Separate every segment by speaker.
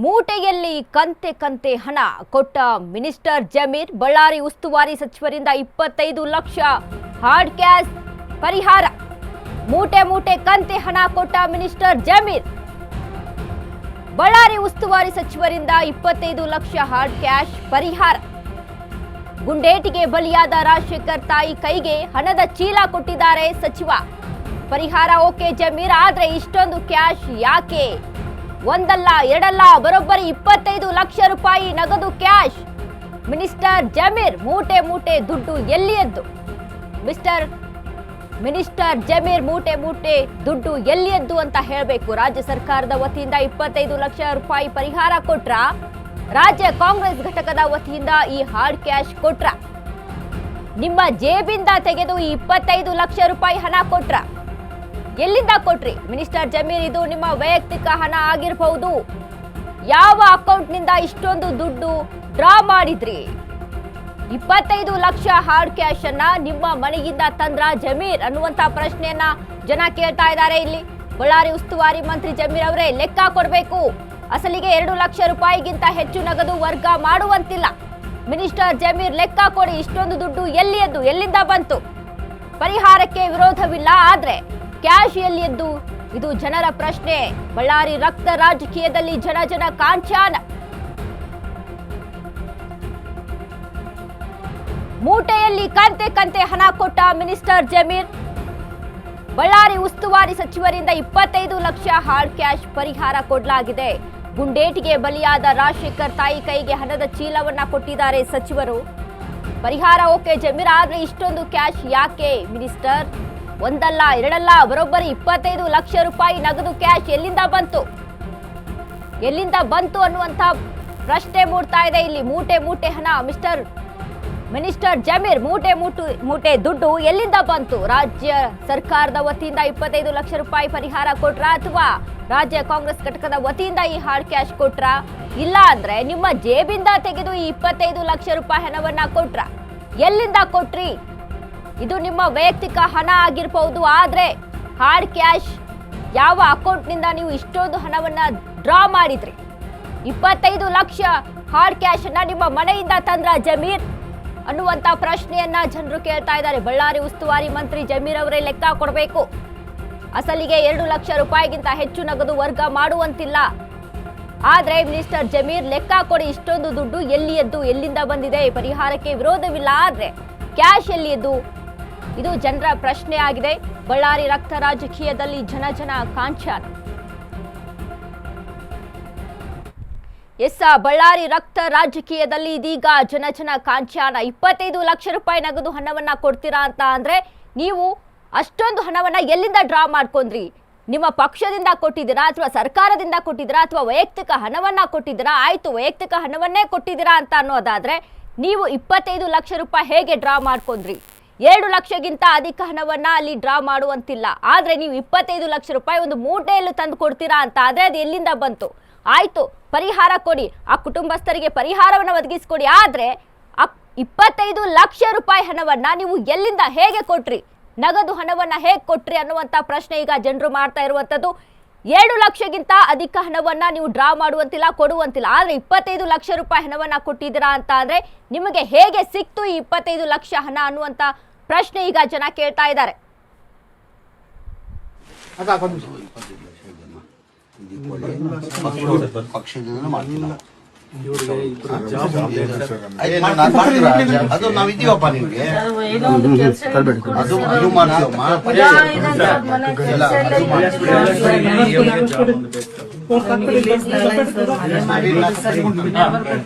Speaker 1: ಮೂಟೆಯಲ್ಲಿ ಕಂತೆ ಕಂತೆ ಹಣ ಕೊಟ್ಟ ಮಿನಿಸ್ಟರ್ ಜಮೀರ್ ಬಳ್ಳಾರಿ ಉಸ್ತುವಾರಿ ಸಚಿವರಿಂದ 25 ಲಕ್ಷ ಹಾರ್ಡ್ ಕ್ಯಾಶ್ ಪರಿಹಾರ. ಮೂಟೆ ಮೂಟೆ ಕಂತೆ ಹಣ ಕೊಟ್ಟ ಮಿನಿಸ್ಟರ್ ಜಮೀರ್ ಬಳ್ಳಾರಿ ಉಸ್ತುವಾರಿ ಸಚಿವರಿಂದ 25 ಲಕ್ಷ ಹಾರ್ಡ್ ಕ್ಯಾಶ್ ಪರಿಹಾರ. ಗುಂಡೇಟಿಗೆ ಬಲಿಯಾದ ರಾಜಶೇಖರ್ ತಾಯಿ ಕೈಗೆ ಹಣದ ಚೀಲ ಕೊಟ್ಟಿದ್ದಾರೆ ಸಚಿವ. ಪರಿಹಾರ ಓಕೆ ಜಮೀರ್, ಆದ್ರೆ ಇಷ್ಟೊಂದು ಕ್ಯಾಶ್ ಯಾಕೆ? ಒಂದಲ್ಲ ಎರಡಲ್ಲ ಬರೋಬ್ಬರಿ 25 ಲಕ್ಷ ರೂಪಾಯಿ ನಗದು ಕ್ಯಾಶ್. ಮಿನಿಸ್ಟರ್ ಜಮೀರ್ ಮೂಟೆ ಮೂಟೆ ದುಡ್ಡು ಎಲ್ಲಿಯದ್ದು? ಮಿನಿಸ್ಟರ್ ಜಮೀರ್ ಮೂಟೆ ಮೂಟೆ ದುಡ್ಡು ಎಲ್ಲಿಯದ್ದು ಅಂತ ಹೇಳಬೇಕು. ರಾಜ್ಯ ಸರ್ಕಾರದ ವತಿಯಿಂದ 25 ಲಕ್ಷ ರೂಪಾಯಿ ಪರಿಹಾರ ಕೊಟ್ರ? ರಾಜ್ಯ ಕಾಂಗ್ರೆಸ್ ಘಟಕದ ವತಿಯಿಂದ ಈ ಹಾರ್ಡ್ ಕ್ಯಾಶ್ ಕೊಟ್ರ? ನಿಮ್ಮ ಜೇಬಿಂದ ತೆಗೆದು ಈ 25 ಲಕ್ಷ ರೂಪಾಯಿ ಹಣ ಕೊಟ್ರ? ಎಲ್ಲಿಂದ ಕೊಟ್ರಿ ಮಿನಿಸ್ಟರ್ ಜಮೀರ್? ಇದು ನಿಮ್ಮ ವೈಯಕ್ತಿಕ ಹಣ ಆಗಿರಬಹುದು. ಯಾವ ಅಕೌಂಟ್ನಿಂದ ಇಷ್ಟೊಂದು ದುಡ್ಡು ಡ್ರಾ ಮಾಡಿದ್ರಿ? 25 ಲಕ್ಷ ಹಾರ್ಡ್ ಕ್ಯಾಶ್ ಅನ್ನ ನಿಮ್ಮ ಮನೆಯಿಂದ ತಂದ್ರ ಜಮೀರ್ ಅನ್ನುವಂತ ಪ್ರಶ್ನೆಯನ್ನ ಜನ ಕೇಳ್ತಾ ಇದ್ದಾರೆ. ಇಲ್ಲಿ ಬಳ್ಳಾರಿ ಉಸ್ತುವಾರಿ ಮಂತ್ರಿ ಜಮೀರ್ ಅವರೇ ಲೆಕ್ಕ ಕೊಡಬೇಕು. ಅಸಲಿಗೆ 2 ಲಕ್ಷ ರೂಪಾಯಿಗಿಂತ ಹೆಚ್ಚು ನಗದು ವರ್ಗ ಮಾಡುವಂತಿಲ್ಲ. ಮಿನಿಸ್ಟರ್ ಜಮೀರ್ ಲೆಕ್ಕ ಕೊಡಿ, ಇಷ್ಟೊಂದು ದುಡ್ಡು ಎಲ್ಲಿಯದ್ದು? ಎಲ್ಲಿಂದ ಬಂತು? ಪರಿಹಾರಕ್ಕೆ ವಿರೋಧವಿಲ್ಲ, ಆದ್ರೆ ಕ್ಯಾಶ್ ಎಲ್ಲಿಯದ್ದು? ಇದು ಜನರ ಪ್ರಶ್ನೆ. ಬಳ್ಳಾರಿ ರಕ್ತ ರಾಜಕೀಯದಲ್ಲಿ ಜನ ಕಾಂಚಾನ. ಮೂಟೆಯಲ್ಲಿ ಕಂತೆ ಕಂತೆ ಹಣ ಕೊಟ್ಟ ಮಿನಿಸ್ಟರ್ ಜಮೀರ್ ಬಳ್ಳಾರಿ ಉಸ್ತುವಾರಿ ಸಚಿವರಿಂದ 25 ಲಕ್ಷ ಹಾರ್ಡ್ ಕ್ಯಾಶ್ ಪರಿಹಾರ ಕೊಡಲಾಗಿದೆ. ಗುಂಡೇಟಿಗೆ ಬಲಿಯಾದ ರಾಜಶೇಖರ್ ತಾಯಿ ಕೈಗೆ ಹಣದ ಚೀಲವನ್ನ ಕೊಟ್ಟಿದ್ದಾರೆ ಸಚಿವರು. ಪರಿಹಾರ ಓಕೆ ಜಮೀರ್, ಆದ್ರೆ ಇಷ್ಟೊಂದು ಕ್ಯಾಶ್ ಯಾಕೆ ಮಿನಿಸ್ಟರ್? ಒಂದಲ್ಲ ಎರಡಲ್ಲ ಬರೋಬ್ಬರಿ 25 ಲಕ್ಷ ರೂಪಾಯಿ ನಗದು ಕ್ಯಾಶ್ ಎಲ್ಲಿಂದ ಬಂತು ಅನ್ನುವಂತ ಪ್ರಶ್ನೆ ಮೂಡ್ತಾ ಇದೆ. ಇಲ್ಲಿ ಮೂಟೆ ಮೂಟೆ ಹಣ ಮಿನಿಸ್ಟರ್ ಜಮೀರ್ ಮೂಟೆ ದುಡ್ಡು ಎಲ್ಲಿಂದ ಬಂತು? ರಾಜ್ಯ ಸರ್ಕಾರದ ವತಿಯಿಂದ 25 ಲಕ್ಷ ರೂಪಾಯಿ ಪರಿಹಾರ ಕೊಟ್ರ ಅಥವಾ ರಾಜ್ಯ ಕಾಂಗ್ರೆಸ್ ಘಟಕದ ವತಿಯಿಂದ ಈ ಹಾರ್ಡ್ ಕ್ಯಾಶ್ ಕೊಟ್ರ? ಇಲ್ಲ ಅಂದ್ರೆ ನಿಮ್ಮ ಜೇಬಿಂದ ತೆಗೆದು ಈ 25 ಲಕ್ಷ ರೂಪಾಯಿ ಹಣವನ್ನ ಕೊಟ್ರ? ಎಲ್ಲಿಂದ ಕೊಟ್ರಿ? ಇದು ನಿಮ್ಮ ವೈಯಕ್ತಿಕ ಹಣ ಆಗಿರಬಹುದು, ಆದ್ರೆ ಹಾರ್ಡ್ ಕ್ಯಾಶ್ ಯಾವ ಅಕೌಂಟ್ನಿಂದ ನೀವು ಇಷ್ಟೊಂದು ಹಣವನ್ನ ಡ್ರಾ ಮಾಡಿದ್ರಿ? 25 ಲಕ್ಷ ಹಾರ್ಡ್ ಕ್ಯಾಶ್ ಅನ್ನ ನಿಮ್ಮ ಮನೆಯಿಂದ ತಂದ್ರ ಜಮೀರ್ ಅನ್ನುವಂತ ಪ್ರಶ್ನೆಯನ್ನ ಜನರು ಕೇಳ್ತಾ ಇದ್ದಾರೆ. ಬಳ್ಳಾರಿ ಉಸ್ತುವಾರಿ ಮಂತ್ರಿ ಜಮೀರ್ ಅವರೇ ಲೆಕ್ಕ ಕೊಡಬೇಕು. ಅಸಲಿಗೆ 2 ಲಕ್ಷ ರೂಪಾಯಿಗಿಂತ ಹೆಚ್ಚು ನಗದು ವರ್ಗ ಮಾಡುವಂತಿಲ್ಲ, ಆದ್ರೆ ಮಿನಿಸ್ಟರ್ ಜಮೀರ್ ಲೆಕ್ಕ ಕೊಡಿ, ಇಷ್ಟೊಂದು ದುಡ್ಡು ಎಲ್ಲಿಯದ್ದು? ಎಲ್ಲಿಂದ ಬಂದಿದೆ? ಪರಿಹಾರಕ್ಕೆ ವಿರೋಧವಿಲ್ಲ, ಆದ್ರೆ ಕ್ಯಾಶ್ ಎಲ್ಲಿಯದ್ದು? ಇದು ಜನರ ಪ್ರಶ್ನೆ ಆಗಿದೆ. ಬಳ್ಳಾರಿ ರಕ್ತ ರಾಜಕೀಯದಲ್ಲಿ ಜನ ಕಾಂಚಾನ. ಬಳ್ಳಾರಿ ರಕ್ತ ರಾಜಕೀಯದಲ್ಲಿ ಇದೀಗ ಜನ ಕಾಂಚಾನ. 25 ಲಕ್ಷ ರೂಪಾಯಿ ನಗದು ಹಣವನ್ನ ಕೊಡ್ತೀರಾ ಅಂತ ಅಂದ್ರೆ ನೀವು ಅಷ್ಟೊಂದು ಹಣವನ್ನ ಎಲ್ಲಿಂದ ಡ್ರಾ ಮಾಡ್ಕೊಂಡ್ರಿ? ನಿಮ್ಮ ಪಕ್ಷದಿಂದ ಕೊಟ್ಟಿದ್ದೀರಾ ಅಥವಾ ಸರ್ಕಾರದಿಂದ ಕೊಟ್ಟಿದ್ದೀರಾ ಅಥವಾ ವೈಯಕ್ತಿಕ ಹಣವನ್ನ ಕೊಟ್ಟಿದ್ದೀರಾ? ಆಯ್ತು, ವೈಯಕ್ತಿಕ ಹಣವನ್ನೇ ಕೊಟ್ಟಿದ್ದೀರಾ ಅಂತ ಅನ್ನೋದಾದ್ರೆ ನೀವು 25 ಲಕ್ಷ ರೂಪಾಯಿ ಹೇಗೆ ಡ್ರಾ ಮಾಡ್ಕೊಂಡ್ರಿ? 2 ಲಕ್ಷಗಿಂತ ಅಧಿಕ ಹಣವನ್ನ ಅಲ್ಲಿ ಡ್ರಾ ಮಾಡುವಂತಿಲ್ಲ, ಆದ್ರೆ ನೀವು 25 ಲಕ್ಷ ರೂಪಾಯಿ ಒಂದು ಮೂಟೆಯಲ್ಲಿ ತಂದು ಕೊಡ್ತೀರಾ ಅಂತ ಆದ್ರೆ ಅದು ಎಲ್ಲಿಂದ ಬಂತು? ಆಯ್ತು, ಪರಿಹಾರ ಕೊಡಿ, ಆ ಕುಟುಂಬಸ್ಥರಿಗೆ ಪರಿಹಾರವನ್ನು ಒದಗಿಸಿಕೊಡಿ, ಆದ್ರೆ 25 ಲಕ್ಷ ರೂಪಾಯಿ ಹಣವನ್ನ ನೀವು ಎಲ್ಲಿಂದ ಹೇಗೆ ಕೊಟ್ರಿ? ನಗದು ಹಣವನ್ನ ಹೇಗೆ ಕೊಟ್ರಿ ಅನ್ನುವಂತ ಪ್ರಶ್ನೆ ಈಗ ಜನರು ಮಾಡ್ತಾ ಇರುವಂತದ್ದು. 2 ಲಕ್ಷಗಿಂತ ಅಧಿಕ ಹಣವನ್ನ ನೀವು ಡ್ರಾ ಮಾಡುವಂತಿಲ್ಲ, ಕೊಡುವಂತಿಲ್ಲ, ಆದ್ರೆ 25 ಲಕ್ಷ ರೂಪಾಯಿ ಹಣವನ್ನ ಕೊಟ್ಟಿದ್ದೀರಾ ಅಂತ ಅಂದ್ರೆ ನಿಮಗೆ ಹೇಗೆ ಸಿಕ್ತು ಈ 25 ಲಕ್ಷ ಹಣ ಅನ್ನುವಂತ ಪ್ರಶ್ನೆ ಈಗ ಜನ ಕೇಳ್ತಾ ಇದ್ದಾರೆ.
Speaker 2: ಅದು ನಾವಿದ್ದೀವಪ್ಪ, ನಿಮ್ಗೆ ಅದು ಮಾಡ್ತೀವಮ್ಮ.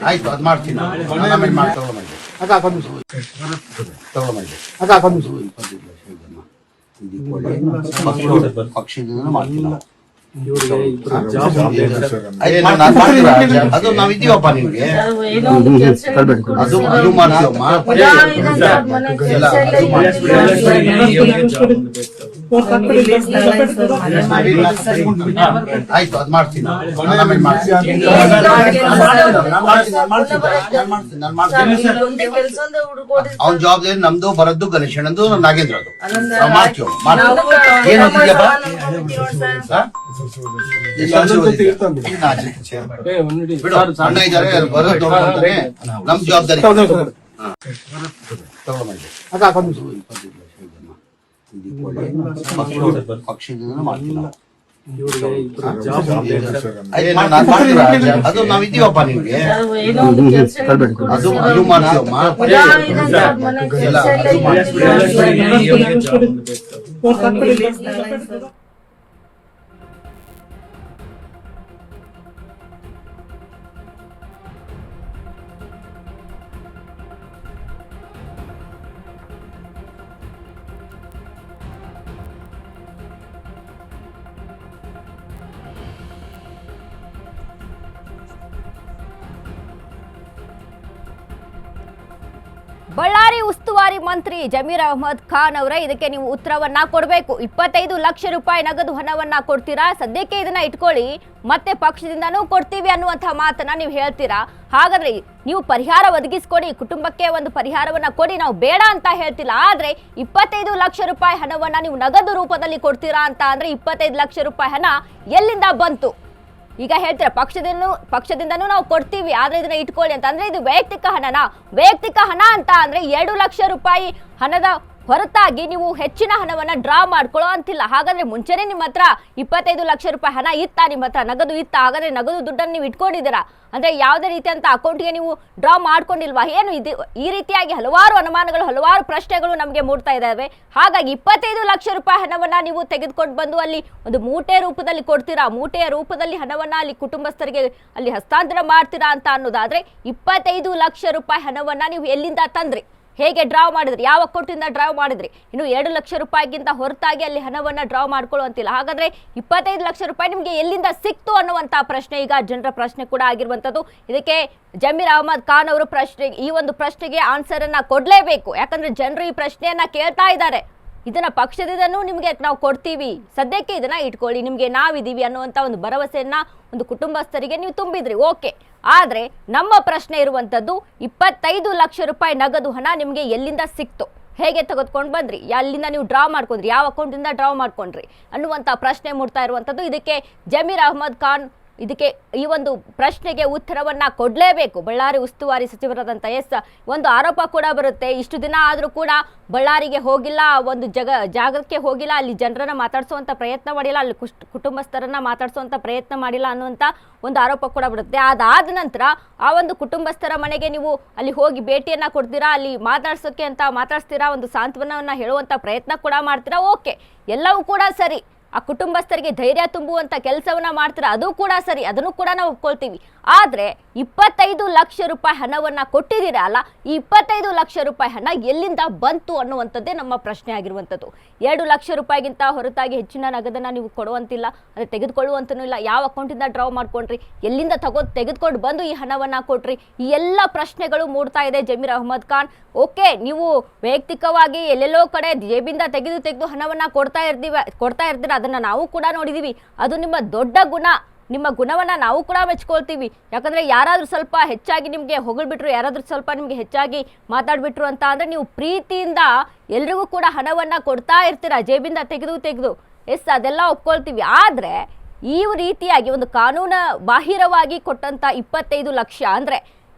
Speaker 2: ಆಯ್ತು, ಅದು ಮಾಡ್ತೀನಿ. ಪಕ್ಷದಿಂದ ಮಾಡ್ತೀನಿ. ಅದು ನಾವಿದ್ದೀವಪ್ಪ, ನಿಮ್ಗೆ ಅದು ಮಾಡ್ತೀವಮ್ಮ. ಆಯ್ತು ಅದ್ ಮಾಡ್ತೀನಿ ಅವ್ನ ಜವಾಬ್ದಾರಿ ನಮ್ದು ಬರದ್ದು ಗಣೇಶನಂದು ನಾಗೇಂದ್ರ ಅದು ನಾವ್ ಮಾಡ್ತೀವಿ ಏನು ಅಂತಿದ್ಯಪ್ಪ ಬಿಡು ಅಣ್ಣ ಇದ್ದಾರೆ ಬರೋದು ನೋಡ್ಕೊಂತಾನೆ ನಮ್ ಜವಾಬ್ದಾರಿ ಪಕ್ಷದಿಂದ ಮಾಡ್ತೀವಿ ನಾವು ಅದು ನಾವ್ ಇದೀವಪ್ಪ ನಿಮ್ಗೆ ಅದು ಅದು ಮಾಡ್ತೀವಮ್ಮ
Speaker 1: ಬಳ್ಳಾರಿ ಉಸ್ತುವಾರಿ ಮಂತ್ರಿ ಜಮೀರ್ ಅಹಮದ್ ಖಾನ್ ಅವರೇ ಇದಕ್ಕೆ ನೀವು ಉತ್ತರವನ್ನ ಕೊಡಬೇಕು. 25 ಲಕ್ಷ ರೂಪಾಯಿ ನಗದು ಹಣವನ್ನ ಕೊಡ್ತೀರಾ, ಸದ್ಯಕ್ಕೆ ಇದನ್ನ ಇಟ್ಕೊಳ್ಳಿ, ಮತ್ತೆ ಪಕ್ಷದಿಂದನೂ ಕೊಡ್ತೀವಿ ಅನ್ನುವಂಥ ಮಾತನ್ನ ನೀವು ಹೇಳ್ತೀರಾ. ಹಾಗಾದ್ರೆ ನೀವು ಪರಿಹಾರ ಒದಗಿಸ್ಕೊಡಿ, ಕುಟುಂಬಕ್ಕೆ ಒಂದು ಪರಿಹಾರವನ್ನ ಕೊಡಿ, ನಾವು ಬೇಡ ಅಂತ ಹೇಳ್ತಿಲ್ಲ. ಆದ್ರೆ 25 ಲಕ್ಷ ರೂಪಾಯಿ ಹಣವನ್ನ ನೀವು ನಗದು ರೂಪದಲ್ಲಿ ಕೊಡ್ತೀರಾ ಅಂತ ಅಂದ್ರೆ 25 ಲಕ್ಷ ರೂಪಾಯಿ ಹಣ ಎಲ್ಲಿಂದ ಬಂತು? ಈಗ ಹೇಳ್ತೀರಾ ಪಕ್ಷದಿಂದನೂ ನಾವು ಕೊಡ್ತೀವಿ, ಆದ್ರೆ ಇದನ್ನ ಇಟ್ಕೊಳ್ಳಿ ಅಂತ. ಅಂದ್ರೆ ಇದು ವೈಯಕ್ತಿಕ ಹಣನಾ? ವೈಯಕ್ತಿಕ ಹಣ ಅಂತ ಅಂದ್ರೆ 2 ಲಕ್ಷ ರೂಪಾಯಿ ಹಣದ ಹೊರತಾಗಿ ನೀವು ಹೆಚ್ಚಿನ ಹಣವನ್ನ ಡ್ರಾ ಮಾಡ್ಕೊಳ್ಳೋ ಅಂತಿಲ್ಲ. ಹಾಗಾದ್ರೆ ಮುಂಚೆನೆ ನಿಮ್ಮ ಹತ್ರ 25 ಲಕ್ಷ ರೂಪಾಯಿ ಹಣ ಇತ್ತಾ? ನಿಮ್ಮ ಹತ್ರ ನಗದು ಇತ್ತಾ? ಹಾಗಾದ್ರೆ ನಗದು ದುಡ್ಡನ್ನು ನೀವು ಇಟ್ಕೊಂಡಿದ್ದೀರಾ ಅಂದ್ರೆ ಯಾವುದೇ ರೀತಿಯಂತ ಅಕೌಂಟ್ಗೆ ನೀವು ಡ್ರಾ ಮಾಡ್ಕೊಂಡಿಲ್ವಾ? ಏನು ಇದು? ಈ ರೀತಿಯಾಗಿ ಹಲವಾರು ಅನುಮಾನಗಳು, ಹಲವಾರು ಪ್ರಶ್ನೆಗಳು ನಮಗೆ ಮೂಡ್ತಾ ಇದ್ದಾವೆ. ಹಾಗಾಗಿ 25 ಲಕ್ಷ ರೂಪಾಯಿ ಹಣವನ್ನ ನೀವು ತೆಗೆದುಕೊಂಡು ಬಂದು ಅಲ್ಲಿ ಒಂದು ಮೂಟೆ ರೂಪದಲ್ಲಿ ಕೊಡ್ತೀರಾ, ಮೂಟೆಯ ರೂಪದಲ್ಲಿ ಹಣವನ್ನ ಅಲ್ಲಿ ಕುಟುಂಬಸ್ಥರಿಗೆ ಅಲ್ಲಿ ಹಸ್ತಾಂತರ ಮಾಡ್ತೀರಾ ಅಂತ ಅನ್ನೋದಾದ್ರೆ 25 ಲಕ್ಷ ರೂಪಾಯಿ ಹಣವನ್ನ ನೀವು ಎಲ್ಲಿಂದ ತಂದ್ರಿ? ಹೇಗೆ ಡ್ರಾ ಮಾಡಿದ್ರಿ? ಯಾವ ಅಕೌಂಟಿಂದ ಡ್ರಾ ಮಾಡಿದ್ರಿ? ಇನ್ನು 2 ಲಕ್ಷ ರೂಪಾಯಿಗಿಂತ ಹೊರತಾಗಿ ಅಲ್ಲಿ ಹಣವನ್ನ ಡ್ರಾ ಮಾಡ್ಕೊಳ್ಳುವಂತಿಲ್ಲ. ಹಾಗಾದ್ರೆ 25 ಲಕ್ಷ ರೂಪಾಯಿ ನಿಮಗೆ ಎಲ್ಲಿಂದ ಸಿಕ್ತು ಅನ್ನುವಂಥ ಪ್ರಶ್ನೆ ಈಗ ಜನರ ಪ್ರಶ್ನೆ ಕೂಡ ಆಗಿರುವಂಥದ್ದು. ಇದಕ್ಕೆ ಜಮೀರ್ ಅಹಮದ್ ಖಾನ್ ಅವರು ಈ ಒಂದು ಪ್ರಶ್ನೆಗೆ ಆನ್ಸರ್ ಅನ್ನ ಕೊಡ್ಲೇಬೇಕು. ಯಾಕಂದ್ರೆ ಜನರು ಈ ಪ್ರಶ್ನೆಯನ್ನ ಕೇಳ್ತಾ ಇದ್ದಾರೆ. ಇದನ್ನ ಪಕ್ಷದಿಂದನೂ ನಿಮಗೆ ನಾವು ಕೊಡ್ತೀವಿ, ಸದ್ಯಕ್ಕೆ ಇದನ್ನ ಇಟ್ಕೊಳ್ಳಿ, ನಿಮ್ಗೆ ನಾವಿದೀವಿ ಅನ್ನುವಂಥ ಒಂದು ಭರವಸೆಯನ್ನ ಒಂದು ಕುಟುಂಬಸ್ಥರಿಗೆ ನೀವು ತುಂಬಿದ್ರಿ, ಓಕೆ. ಆದ್ರೆ ನಮ್ಮ ಪ್ರಶ್ನೆ ಇರುವಂತದ್ದು 25 ಲಕ್ಷ ರೂಪಾಯಿ ನಗದು ಹಣ ನಿಮ್ಗೆ ಎಲ್ಲಿಂದ ಸಿಕ್ತು? ಹೇಗೆ ತೆಗೆದುಕೊಂಡು ಬಂದ್ರಿ? ಎಲ್ಲಿಂದ ನೀವು ಡ್ರಾ ಮಾಡ್ಕೊಂಡ್ರಿ? ಯಾವ ಅಕೌಂಟಿಂದ ಡ್ರಾ ಮಾಡ್ಕೊಂಡ್ರಿ ಅನ್ನುವಂಥ ಪ್ರಶ್ನೆ ಮೂಡ್ತಾ ಇರುವಂಥದ್ದು. ಇದಕ್ಕೆ ಜಮೀರ್ ಅಹಮದ್ ಖಾನ್ ಇದಕ್ಕೆ ಈ ಒಂದು ಪ್ರಶ್ನೆಗೆ ಉತ್ತರವನ್ನ ಕೊಡಲೇಬೇಕು. ಬಳ್ಳಾರಿ ಉಸ್ತುವಾರಿ ಸಚಿವರಾದಂಥ ಒಂದು ಆರೋಪ ಕೂಡ ಬರುತ್ತೆ, ಇಷ್ಟು ದಿನ ಆದರೂ ಕೂಡ ಬಳ್ಳಾರಿಗೆ ಹೋಗಿಲ್ಲ, ಒಂದು ಜಾಗಕ್ಕೆ ಹೋಗಿಲ್ಲ, ಅಲ್ಲಿ ಜನರನ್ನ ಮಾತಾಡಿಸುವಂಥ ಪ್ರಯತ್ನ ಮಾಡಿಲ್ಲ, ಅಲ್ಲಿ ಕುಟುಂಬಸ್ಥರನ್ನ ಮಾತಾಡಿಸುವಂಥ ಪ್ರಯತ್ನ ಮಾಡಿಲ್ಲ ಅನ್ನುವಂಥ ಒಂದು ಆರೋಪ ಕೂಡ ಬರುತ್ತೆ. ಅದಾದ ನಂತರ ಆ ಒಂದು ಕುಟುಂಬಸ್ಥರ ಮನೆಗೆ ನೀವು ಅಲ್ಲಿ ಹೋಗಿ ಭೇಟಿಯನ್ನ ಕೊಡ್ತೀರಾ, ಅಲ್ಲಿ ಮಾತಾಡಿಸ್ತೀರಾ, ಒಂದು ಸಾಂತ್ವನವನ್ನ ಹೇಳುವಂಥ ಪ್ರಯತ್ನ ಕೂಡ ಮಾಡ್ತೀರಾ, ಓಕೆ, ಎಲ್ಲವೂ ಕೂಡ ಸರಿ. ಆ ಕುಟುಂಬಸ್ಥರಿಗೆ ಧೈರ್ಯ ತುಂಬುವಂಥ ಕೆಲಸವನ್ನ ಮಾಡ್ತೀರಾ, ಅದು ಕೂಡ ಸರಿ, ಅದನ್ನು ಕೂಡ ನಾವು ಒಪ್ಕೊಳ್ತೀವಿ. ಆದರೆ 25 ಲಕ್ಷ ರೂಪಾಯಿ ಹಣವನ್ನ ಕೊಟ್ಟಿದ್ದೀರಾ ಅಲ್ಲ, ಈ 25 ಲಕ್ಷ ರೂಪಾಯಿ ಹಣ ಎಲ್ಲಿಂದ ಬಂತು ಅನ್ನುವಂಥದ್ದೇ ನಮ್ಮ ಪ್ರಶ್ನೆ ಆಗಿರುವಂಥದ್ದು. 2 ಲಕ್ಷ ರೂಪಾಯಿಗಿಂತ ಹೊರತಾಗಿ ಹೆಚ್ಚಿನ ನಗದನ್ನ ನೀವು ಕೊಡುವಂತಿಲ್ಲ, ಅದು ತೆಗೆದುಕೊಳ್ಳುವಂತನೂ ಇಲ್ಲ. ಯಾವ ಅಕೌಂಟಿಂದ ಡ್ರಾ ಮಾಡ್ಕೊಂಡ್ರಿ? ಎಲ್ಲಿಂದ ತೆಗೆದುಕೊಂಡು ಬಂದು ಈ ಹಣವನ್ನ ಕೊಟ್ರಿ? ಈ ಎಲ್ಲ ಪ್ರಶ್ನೆಗಳು ಮೂಡ್ತಾ ಇದೆ ಜಮೀರ್ ಅಹಮದ್ ಖಾನ್. ಓಕೆ, ನೀವು ವೈಯಕ್ತಿಕವಾಗಿ ಎಲ್ಲೆಲ್ಲೋ ಕಡೆ ಜೇಬಿಂದ ತೆಗೆದು ಹಣವನ್ನ ಕೊಡ್ತಾ ಇರ್ತೀರ, ಅದನ್ನ ನಾವು ಕೂಡ ನೋಡಿದೀವಿ. ಅದು ನಿಮ್ಮ ದೊಡ್ಡ ಗುಣ, ನಿಮ್ಮ ಗುಣವನ್ನ ನಾವು ಕೂಡ ಮೆಚ್ಕೊಳ್ತೀವಿ. ಯಾಕಂದ್ರೆ ಯಾರಾದ್ರೂ ಸ್ವಲ್ಪ ಹೆಚ್ಚಾಗಿ ನಿಮ್ಗೆ ಹೊಗಳ್ಬಿಟ್ರು, ಯಾರಾದ್ರೂ ಸ್ವಲ್ಪ ನಿಮ್ಗೆ ಹೆಚ್ಚಾಗಿ ಮಾತಾಡ್ಬಿಟ್ರು ಅಂತ ಅಂದ್ರೆ ನೀವು ಪ್ರೀತಿಯಿಂದ ಎಲ್ರಿಗೂ ಕೂಡ ಹಣವನ್ನ ಕೊಡ್ತಾ ಇರ್ತೀರಾ, ಜೇಬಿಂದ ತೆಗೆದು. ಎಸ್, ಅದೆಲ್ಲ ಒಪ್ಕೊಳ್ತೀವಿ. ಆದ್ರೆ ಈ ರೀತಿಯಾಗಿ ಒಂದು ಕಾನೂನು ಬಾಹಿರವಾಗಿ ಕೊಟ್ಟಂತ 25 ಲಕ್ಷ ಅಂದ್ರೆ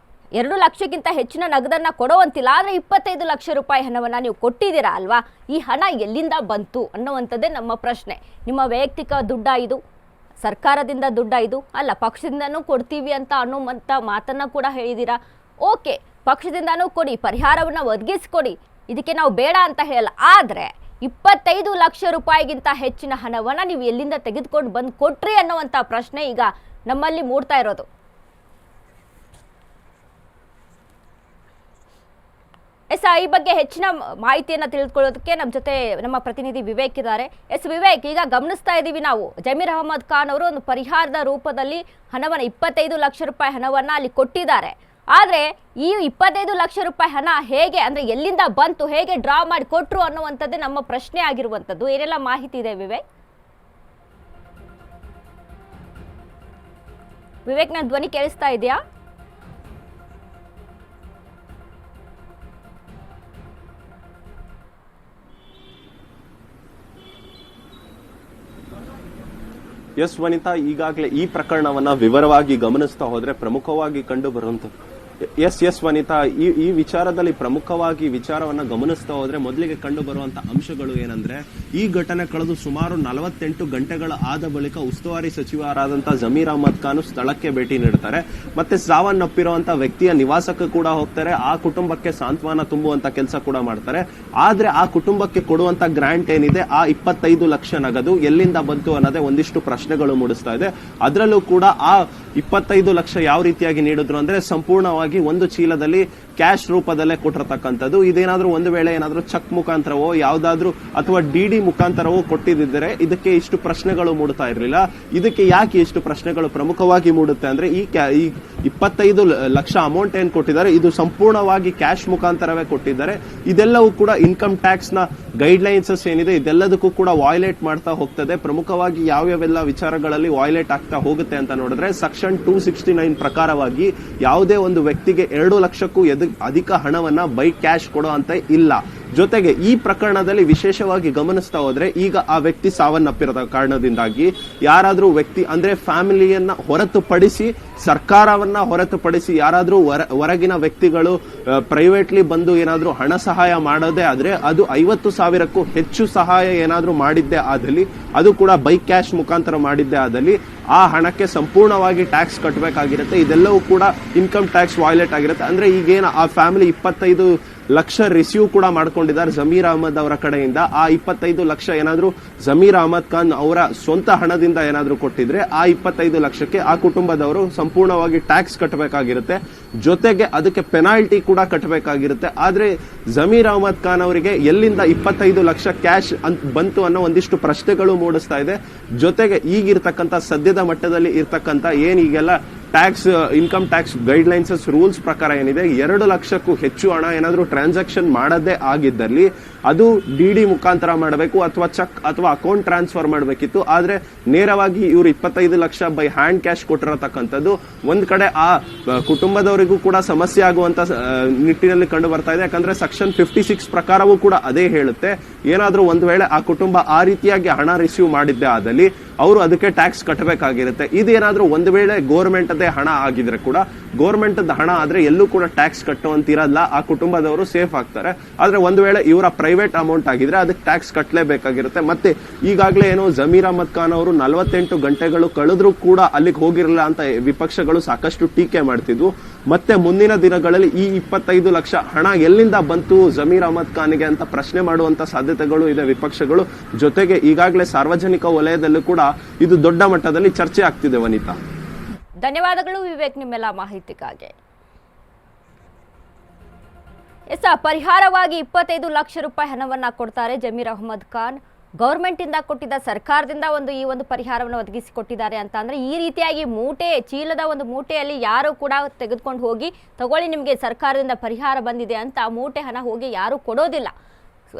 Speaker 1: 2 ಲಕ್ಷಕ್ಕಿಂತ ಹೆಚ್ಚಿನ ನಗದನ್ನ ಕೊಡುವಂತಿಲ್ಲ, ಆದರೆ 25 ಲಕ್ಷ ರೂಪಾಯಿ ಹಣವನ್ನ ನೀವು ಕೊಟ್ಟಿದ್ದೀರಾ ಅಲ್ವಾ? ಈ ಹಣ ಎಲ್ಲಿಂದ ಬಂತು ಅನ್ನುವಂಥದ್ದೇ ನಮ್ಮ ಪ್ರಶ್ನೆ. ನಿಮ್ಮ ವೈಯಕ್ತಿಕ ದುಡ್ಡ ಇದು? ಸರ್ಕಾರದಿಂದ ದುಡ್ಡ ಇದು? ಅಲ್ಲ, ಪಕ್ಷದಿಂದನೂ ಕೊಡ್ತೀವಿ ಅಂತ ಅನ್ನುವಂಥ ಮಾತನ್ನ ಕೂಡ ಹೇಳಿದ್ದೀರಾ, ಓಕೆ, ಪಕ್ಷದಿಂದನೂ ಕೊಡಿ, ಪರಿಹಾರವನ್ನ ಒದಗಿಸ್ಕೊಡಿ, ಇದಕ್ಕೆ ನಾವು ಬೇಡ ಅಂತ ಹೇಳಲ್ಲ. ಆದರೆ 25 ಲಕ್ಷ ರೂಪಾಯಿಗಿಂತ ಹೆಚ್ಚಿನ ಹಣವನ್ನ ನೀವು ಎಲ್ಲಿಂದ ತೆಗೆದುಕೊಂಡು ಬಂದು ಕೊಟ್ರಿ ಅನ್ನುವಂಥ ಪ್ರಶ್ನೆ ಈಗ ನಮ್ಮಲ್ಲಿ ಮೂಡ್ತಾ ಇರೋದು. ಈ ಬಗ್ಗೆ ಹೆಚ್ಚಿನ ಮಾಹಿತಿಯನ್ನು ತಿಳಿದುಕೊಳ್ಳೋದಕ್ಕೆ ನಮ್ಮ ಜೊತೆ ನಮ್ಮ ಪ್ರತಿನಿಧಿ ವಿವೇಕ್ ಇದ್ದಾರೆ. ವಿವೇಕ್, ಈಗ ಗಮನಿಸ್ತಾ ಇದ್ದೀವಿ ನಾವು, ಜಮೀರ್ ಅಹಮದ್ ಖಾನ್ ಅವರು ಒಂದು ಪರಿಹಾರದ ರೂಪದಲ್ಲಿ ಹಣವನ್ನು 25 ಲಕ್ಷ ರೂಪಾಯಿ ಹಣವನ್ನ ಅಲ್ಲಿ ಕೊಟ್ಟಿದ್ದಾರೆ. ಆದ್ರೆ ಈ 25 ಲಕ್ಷ ರೂಪಾಯಿ ಹಣ ಹೇಗೆ ಅಂದ್ರೆ ಎಲ್ಲಿಂದ ಬಂತು, ಹೇಗೆ ಡ್ರಾ ಮಾಡಿ ಕೊಟ್ರು ಅನ್ನುವಂಥದ್ದೇ ನಮ್ಮ ಪ್ರಶ್ನೆ ಆಗಿರುವಂಥದ್ದು. ಏನೆಲ್ಲ ಮಾಹಿತಿ ಇದೆ ವಿವೇಕ್? ವಿವೇಕ್, ನನ್ನ ಧ್ವನಿ ಕೇಳಿಸ್ತಾ ಇದೆಯಾ?
Speaker 3: ಎಸ್ ವನಿತಾ, ಈಗಾಗಲೇ ಈ ಪ್ರಕರಣವನ್ನ ವಿವರವಾಗಿ ಗಮನಿಸ್ತಾ ಹೋದ್ರೆ ಪ್ರಮುಖವಾಗಿ ಕಂಡು ಬರುವಂತ ಎಸ್ ವನಿತಾ, ಈ ವಿಚಾರದಲ್ಲಿ ಪ್ರಮುಖವಾಗಿ ವಿಚಾರವನ್ನ ಗಮನಿಸ್ತಾ ಹೋದ್ರೆ ಮೊದಲಿಗೆ ಕಂಡು ಬರುವಂತ ಅಂಶಗಳು ಏನಂದ್ರೆ, ಈ ಘಟನೆ ಕಳೆದು ಸುಮಾರು 48 ಗಂಟೆಗಳ ಆದ ಬಳಿಕ ಉಸ್ತುವಾರಿ ಸಚಿವರಾದಂತಹ ಜಮೀರ್ ಅಹಮದ್ ಖಾನ್ ಸ್ಥಳಕ್ಕೆ ಭೇಟಿ ನೀಡುತ್ತಾರೆ. ಮತ್ತೆ ಸಾವನ್ನಪ್ಪಿರುವಂತ ವ್ಯಕ್ತಿಯ ನಿವಾಸಕ್ಕೆ ಕೂಡ ಹೋಗ್ತಾರೆ. ಆ ಕುಟುಂಬಕ್ಕೆ ಸಾಂತ್ವನ ತುಂಬುವಂತ ಕೆಲಸ ಕೂಡ ಮಾಡ್ತಾರೆ. ಆದ್ರೆ ಆ ಕುಟುಂಬಕ್ಕೆ ಕೊಡುವಂತ ಗ್ರಾಂಟ್ ಏನಿದೆ, ಆ 25 ಲಕ್ಷ ನಗದು ಎಲ್ಲಿಂದ ಬಂತು ಅನ್ನೋದೇ ಒಂದಿಷ್ಟು ಪ್ರಶ್ನೆಗಳು ಮೂಡಿಸ್ತಾ ಇದೆ. ಅದರಲ್ಲೂ ಕೂಡ ಆ 25 ಲಕ್ಷ ಯಾವ ರೀತಿಯಾಗಿ ನೀಡಿದ್ರು ಅಂದ್ರೆ, ಸಂಪೂರ್ಣವಾಗಿ ಒಂದು ಚೀಲದಲ್ಲಿ ಕ್ಯಾಶ್ ರೂಪದಲ್ಲೇ ಕೊಟ್ಟಿರತಕ್ಕಂಥದ್ದು. ಇದೇನಾದ್ರೂ ಒಂದು ವೇಳೆ ಏನಾದ್ರೂ ಚೆಕ್ ಮುಖಾಂತರವೋ ಯಾವ್ದಾದ್ರೂ ಅಥವಾ ಡಿಡಿ ಮುಖಾಂತರವೋ ಕೊಟ್ಟಿದ್ದರೆ ಇದಕ್ಕೆ ಇಷ್ಟು ಪ್ರಶ್ನೆಗಳು ಮೂಡ್ತಾ ಇರಲಿಲ್ಲ. ಇದಕ್ಕೆ ಯಾಕೆ ಇಷ್ಟು ಪ್ರಶ್ನೆಗಳು ಪ್ರಮುಖವಾಗಿ ಮೂಡುತ್ತೆ ಅಂದ್ರೆ, ಈ 25 ಲಕ್ಷ ಅಮೌಂಟ್ ಏನ್ ಕೊಟ್ಟಿದ್ದಾರೆ ಇದು ಸಂಪೂರ್ಣವಾಗಿ ಕ್ಯಾಶ್ ಮುಖಾಂತರವೇ ಕೊಟ್ಟಿದ್ದಾರೆ. ಇದೆಲ್ಲವೂ ಕೂಡ ಇನ್ಕಮ್ ಟ್ಯಾಕ್ಸ್ ನ ಗೈಡ್ ಲೈನ್ಸ್ ಏನಿದೆ ಇದೆಲ್ಲದಕ್ಕೂ ಕೂಡ ವಾಯ್ಲೇಟ್ ಮಾಡ್ತಾ ಹೋಗ್ತದೆ. ಪ್ರಮುಖವಾಗಿ ಯಾವ್ಯಾವೆಲ್ಲ ವಿಚಾರಗಳಲ್ಲಿ ವಾಯ್ಲೇಟ್ ಆಗ್ತಾ ಹೋಗುತ್ತೆ ಅಂತ ನೋಡಿದ್ರೆ, ಸೆಕ್ಷನ್ 269 ಪ್ರಕಾರವಾಗಿ ಯಾವುದೇ ಒಂದು ವ್ಯಕ್ತಿಗೆ 2 ಲಕ್ಷಕ್ಕೂ ಅಧಿಕ ಹಣವನ್ನ ಬೈ ಕ್ಯಾಶ್ ಕೊಡೋ ಅಂತ ಇಲ್ಲ. ಜೊತೆಗೆ ಈ ಪ್ರಕರಣದಲ್ಲಿ ವಿಶೇಷವಾಗಿ ಗಮನಿಸ್ತಾ ಹೋದ್ರೆ, ಈಗ ಆ ವ್ಯಕ್ತಿ ಸಾವನ್ನಪ್ಪಿರೋ ಕಾರಣದಿಂದಾಗಿ ಯಾರಾದ್ರೂ ವ್ಯಕ್ತಿ ಅಂದ್ರೆ ಫ್ಯಾಮಿಲಿಯನ್ನ ಹೊರತುಪಡಿಸಿ, ಸರ್ಕಾರವನ್ನ ಹೊರತುಪಡಿಸಿ ಯಾರಾದ್ರೂ ಹೊರಗಿನ ವ್ಯಕ್ತಿಗಳು ಪ್ರೈವೇಟ್ಲಿ ಬಂದು ಏನಾದ್ರೂ ಹಣ ಸಹಾಯ ಮಾಡೋದೇ ಆದ್ರೆ, ಅದು 50,000ಕ್ಕೂ ಹೆಚ್ಚು ಸಹಾಯ ಏನಾದ್ರೂ ಮಾಡಿದ್ದೇ ಆದಲ್ಲಿ, ಅದು ಕೂಡ ಬೈ ಕ್ಯಾಶ್ ಮುಖಾಂತರ ಮಾಡಿದ್ದೇ ಆದಲ್ಲಿ ಆ ಹಣಕ್ಕೆ ಸಂಪೂರ್ಣವಾಗಿ ಟ್ಯಾಕ್ಸ್ ಕಟ್ಟಬೇಕಾಗಿರುತ್ತೆ. ಇದೆಲ್ಲವೂ ಕೂಡ ಇನ್ಕಮ್ ಟ್ಯಾಕ್ಸ್ ವಾಯ್ಲೇಟ್ ಆಗಿರುತ್ತೆ. ಅಂದ್ರೆ ಈಗೇನು ಆ ಫ್ಯಾಮಿಲಿ 25 ಲಕ್ಷ ರಿಸೀವ್ ಕೂಡ ಮಾಡ್ಕೊಂಡಿದ್ದಾರೆ ಜಮೀರ್ ಅಹಮದ್ ಅವರ ಕಡೆಯಿಂದ, ಆ 25 ಲಕ್ಷ ಏನಾದ್ರೂ ಜಮೀರ್ ಅಹಮದ್ ಖಾನ್ ಅವರ ಸ್ವಂತ ಹಣದಿಂದ ಏನಾದ್ರೂ ಕೊಟ್ಟಿದ್ರೆ, ಆ 25 ಲಕ್ಷಕ್ಕೆ ಆ ಕುಟುಂಬದವರು ಸಂಪೂರ್ಣವಾಗಿ ಟ್ಯಾಕ್ಸ್ ಕಟ್ಟಬೇಕಾಗಿರುತ್ತೆ. ಜೊತೆಗೆ ಅದಕ್ಕೆ ಪೆನಾಲ್ಟಿ ಕೂಡ ಕಟ್ಟಬೇಕಾಗಿರುತ್ತೆ. ಆದ್ರೆ ಜಮೀರ್ ಅಹಮದ್ ಖಾನ್ ಅವರಿಗೆ ಎಲ್ಲಿಂದ 25 ಲಕ್ಷ ಕ್ಯಾಶ್ ಬಂತು ಅನ್ನೋ ಒಂದಿಷ್ಟು ಪ್ರಶ್ನೆಗಳು ಮೂಡಿಸ್ತಾ ಇದೆ. ಜೊತೆಗೆ ಈಗಿರ್ತಕ್ಕಂಥ ಸದ್ಯದ ಮಟ್ಟದಲ್ಲಿ ಇರ್ತಕ್ಕಂಥ ಏನೀಗೆಲ್ಲ tax income tax guidelines rules ಪ್ರಕಾರ ಏನಿದೆ, 2 ಲಕ್ಷಕ್ಕೂ ಹೆಚ್ಚು ಹಣ ಏನಾದ್ರೂ ಟ್ರಾನ್ಸಾಕ್ಷನ್ ಮಾಡದೇ ಆಗಿದ್ದಲ್ಲಿ ಅದು ಡಿಡಿ ಮುಖಾಂತರ ಮಾಡಬೇಕು ಅಥವಾ ಚೆಕ್ ಅಥವಾ ಅಕೌಂಟ್ ಟ್ರಾನ್ಸ್ಫರ್ ಮಾಡಬೇಕಿತ್ತು. ಆದ್ರೆ ನೇರವಾಗಿ ಇವರು 25 ಲಕ್ಷ ಬೈ ಹ್ಯಾಂಡ್ ಕ್ಯಾಶ್ ಕೊಟ್ಟಿರತಕ್ಕಂಥದ್ದು ಒಂದ್ ಕಡೆ ಆ ಕುಟುಂಬದವರಿಗೂ ಕೂಡ ಸಮಸ್ಯೆ ಆಗುವಂತ ನಿಟ್ಟಿನಲ್ಲಿ ಕಂಡು ಬರ್ತಾ ಇದೆ. ಯಾಕಂದ್ರೆ ಸೆಕ್ಷನ್ 56 ಪ್ರಕಾರವೂ ಕೂಡ ಅದೇ ಹೇಳುತ್ತೆ, ಏನಾದ್ರೂ ಒಂದ್ ವೇಳೆ ಆ ಕುಟುಂಬ ಆ ರೀತಿಯಾಗಿ ಹಣ ರಿಸೀವ್ ಮಾಡಿದ್ದೆ ಆದಲ್ಲಿ ಅವರು ಅದಕ್ಕೆ ಟ್ಯಾಕ್ಸ್ ಕಟ್ಟಬೇಕಾಗಿರುತ್ತೆ. ಇದೇನಾದ್ರೂ ಒಂದು ವೇಳೆ ಗೋರ್ಮೆಂಟ್ ಅದೇ ಹಣ ಆಗಿದ್ರೆ ಕೂಡ, ಗೋರ್ಮೆಂಟ್ ಹಣ ಆದ್ರೆ ಎಲ್ಲೂ ಕೂಡ ಟ್ಯಾಕ್ಸ್ ಕಟ್ಟುವಂತಿರಲ್ಲ, ಆ ಕುಟುಂಬದವರು ಸೇಫ್ ಆಗ್ತಾರೆ. ಆದ್ರೆ ಒಂದು ವೇಳೆ ಇವರ ಪ್ರೈವೇಟ್ ಅಮೌಂಟ್ ಆಗಿದ್ರೆ ಅದಕ್ಕೆ ಟ್ಯಾಕ್ಸ್ ಕಟ್ಟಲೇಬೇಕಾಗಿರುತ್ತೆ. ಮತ್ತೆ ಈಗಾಗಲೇ ಏನೋ ಜಮೀರ್ ಅಹಮದ್ ಖಾನ್ ಅವರು 48 ಗಂಟೆಗಳು ಕಳೆದ್ರೂ ಕೂಡ ಅಲ್ಲಿಗೆ ಹೋಗಿರಲಿಲ್ಲ ಅಂತ ವಿಪಕ್ಷಗಳು ಸಾಕಷ್ಟು ಟೀಕೆ ಮಾಡ್ತಿದ್ವು. ಮತ್ತೆ ಮುಂದಿನ ದಿನಗಳಲ್ಲಿ ಈ 25 ಲಕ್ಷ ಹಣ ಎಲ್ಲಿಂದ ಬಂತು ಜಮೀರ್ ಅಹಮದ್ ಖಾನ್ಗೆ ಅಂತ ಪ್ರಶ್ನೆ ಮಾಡುವಂತ ಸಾಧ್ಯತೆಗಳು ಇದೆ ವಿಪಕ್ಷಗಳು. ಜೊತೆಗೆ ಈಗಾಗಲೇ ಸಾರ್ವಜನಿಕ ವಲಯದಲ್ಲೂ ಕೂಡ ಇದು ದೊಡ್ಡ ಮಟ್ಟದಲ್ಲಿ ಚರ್ಚೆ ಆಗ್ತಿದೆ. ವನಿತಾ,
Speaker 1: ಧನ್ಯವಾದಗಳು ವಿವೇಕ್ ನಿಮ್ಮೆಲ್ಲ ಮಾಹಿತಿಗಾಗಿ. ಪರಿಹಾರವಾಗಿ 25 ಲಕ್ಷ ರೂಪಾಯಿ ಹಣವನ್ನ ಕೊಡ್ತಾರೆ ಜಮೀರ್ ಅಹಮದ್ ಖಾನ್. ಗೌರ್ಮೆಂಟ್ ಇಂದ ಕೊಟ್ಟಿದ್ದ, ಸರ್ಕಾರದಿಂದ ಈ ಒಂದು ಪರಿಹಾರವನ್ನು ಒದಗಿಸಿಕೊಟ್ಟಿದ್ದಾರೆ ಅಂತ ಅಂದ್ರೆ, ಈ ರೀತಿಯಾಗಿ ಚೀಲದ ಒಂದು ಮೂಟೆಯಲ್ಲಿ ಯಾರು ಕೂಡ ತೆಗೆದುಕೊಂಡು ಹೋಗಿ ತಗೊಳ್ಳಿ ನಿಮಗೆ ಸರ್ಕಾರದಿಂದ ಪರಿಹಾರ ಬಂದಿದೆ ಅಂತ ಮೂಟೆ ಹಣ ಹೋಗಿ ಯಾರು ಕೊಡೋದಿಲ್ಲ.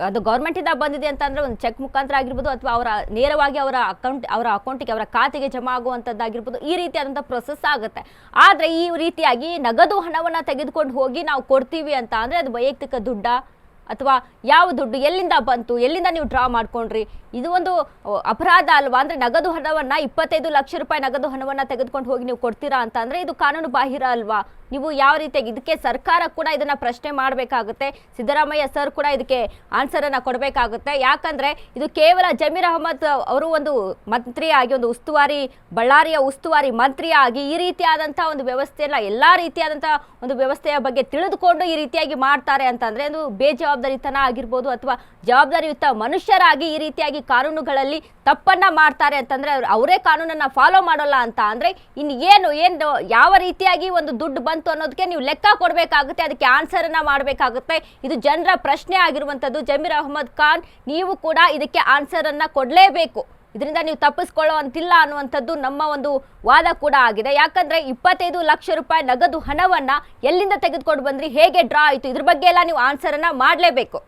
Speaker 1: ಅದು ಗೌರ್ಮೆಂಟ್ ಇಂದ ಬಂದಿದೆ ಅಂತ ಅಂದ್ರೆ ಒಂದು ಚೆಕ್ ಮುಖಾಂತರ ಆಗಿರ್ಬೋದು ಅಥವಾ ನೇರವಾಗಿ ಅವರ ಅಕೌಂಟಿಗೆ ಅವರ ಖಾತೆಗೆ ಜಮಾ ಆಗುವಂತದ್ದಾಗಿರ್ಬೋದು, ಈ ರೀತಿಯಾದಂತಹ ಪ್ರೊಸೆಸ್ ಆಗುತ್ತೆ. ಆದ್ರೆ ಈ ರೀತಿಯಾಗಿ ನಗದು ಹಣವನ್ನ ತೆಗೆದುಕೊಂಡು ಹೋಗಿ ನಾವು ಕೊಡ್ತೀವಿ ಅಂತ ಅಂದ್ರೆ ಅದು ವೈಯಕ್ತಿಕ ದುಡ್ಡ ಅಥವಾ ಯಾವ ದುಡ್ಡು ಎಲ್ಲಿಂದ ಬಂತು, ಎಲ್ಲಿಂದ ನೀವು ಡ್ರಾ ಮಾಡ್ಕೊಂಡ್ರಿ, ಇದು ಒಂದು ಅಪರಾಧ ಅಲ್ವಾ? ಅಂದ್ರೆ ನಗದು ಹಣವನ್ನ 25 ಲಕ್ಷ ರೂಪಾಯಿ ನಗದು ಹಣವನ್ನ ತೆಗೆದುಕೊಂಡು ಹೋಗಿ ನೀವು ಕೊಡ್ತೀರಾ ಅಂತ ಅಂದ್ರೆ ಇದು ಕಾನೂನು ಬಾಹಿರ ಅಲ್ವಾ? ನೀವು ಯಾವ ರೀತಿಯಾಗಿ ಇದಕ್ಕೆ ಸರ್ಕಾರ ಕೂಡ ಇದನ್ನ ಪ್ರಶ್ನೆ ಮಾಡಬೇಕಾಗುತ್ತೆ. ಸಿದ್ದರಾಮಯ್ಯ ಸರ್ ಕೂಡ ಇದಕ್ಕೆ ಆನ್ಸರ್ ಅನ್ನ ಕೊಡಬೇಕಾಗುತ್ತೆ. ಯಾಕಂದ್ರೆ ಇದು ಕೇವಲ ಜಮೀರ್ ಅಹಮದ್ ಅವರು ಒಂದು ಮಂತ್ರಿಯಾಗಿ, ಒಂದು ಉಸ್ತುವಾರಿ, ಬಳ್ಳಾರಿಯ ಉಸ್ತುವಾರಿ ಮಂತ್ರಿಯಾಗಿ ಈ ರೀತಿಯಾದಂತಹ ಒಂದು ವ್ಯವಸ್ಥೆಯನ್ನ, ಎಲ್ಲಾ ರೀತಿಯಾದಂತಹ ಒಂದು ವ್ಯವಸ್ಥೆಯ ಬಗ್ಗೆ ತಿಳಿದುಕೊಂಡು ಈ ರೀತಿಯಾಗಿ ಮಾಡ್ತಾರೆ ಅಂತಂದ್ರೆ ಅದು ಬೇಜವಾಬ್ದಾರಿತನ ಆಗಿರ್ಬೋದು ಅಥವಾ ಜವಾಬ್ದಾರಿಯುತ ಮನುಷ್ಯರಾಗಿ ಈ ರೀತಿಯಾಗಿ ಕಾನೂನುಗಳಲ್ಲಿ ತಪ್ಪನ್ನ ಮಾಡ್ತಾರೆ ಅಂತಂದ್ರೆ ಅವರೇ ಕಾನೂನನ್ನ ಫಾಲೋ ಮಾಡೋಲ್ಲ ಅಂತ ಅಂದ್ರೆ ಇನ್ನು ಏನು ಯಾವ ರೀತಿಯಾಗಿ ಒಂದು ದುಡ್ಡು ಬಂತು ಅನ್ನೋದಕ್ಕೆ ನೀವು ಲೆಕ್ಕ ಕೊಡಬೇಕಾಗುತ್ತೆ, ಅದಕ್ಕೆ ಆನ್ಸರ್ ಅನ್ನ ಮಾಡಬೇಕಾಗುತ್ತೆ. ಇದು ಜನರ ಪ್ರಶ್ನೆ ಆಗಿರುವಂತದ್ದು. ಜಮೀರ್ ಅಹಮದ್ ಖಾನ್, ನೀವು ಕೂಡ ಇದಕ್ಕೆ ಆನ್ಸರ್ ಅನ್ನ ಕೊಡಲೇಬೇಕು. ಇದರಿಂದ ನೀವು ತಪ್ಪಿಸ್ಕೊಳ್ಳೋ ಅಂತಿಲ್ಲ ಅನ್ನುವಂಥದ್ದು ನಮ್ಮ ಒಂದು ವಾದ ಕೂಡ ಆಗಿದೆ. ಯಾಕಂದ್ರೆ 25 ಲಕ್ಷ ರೂಪಾಯಿ ನಗದು ಹಣವನ್ನ ಎಲ್ಲಿಂದ ತೆಗೆದುಕೊಂಡು ಬಂದ್ರಿ, ಹೇಗೆ ಡ್ರಾ ಆಯಿತು, ಇದ್ರ ಬಗ್ಗೆ ಎಲ್ಲ ನೀವು ಆನ್ಸರ್ ಅನ್ನ ಮಾಡಲೇಬೇಕು.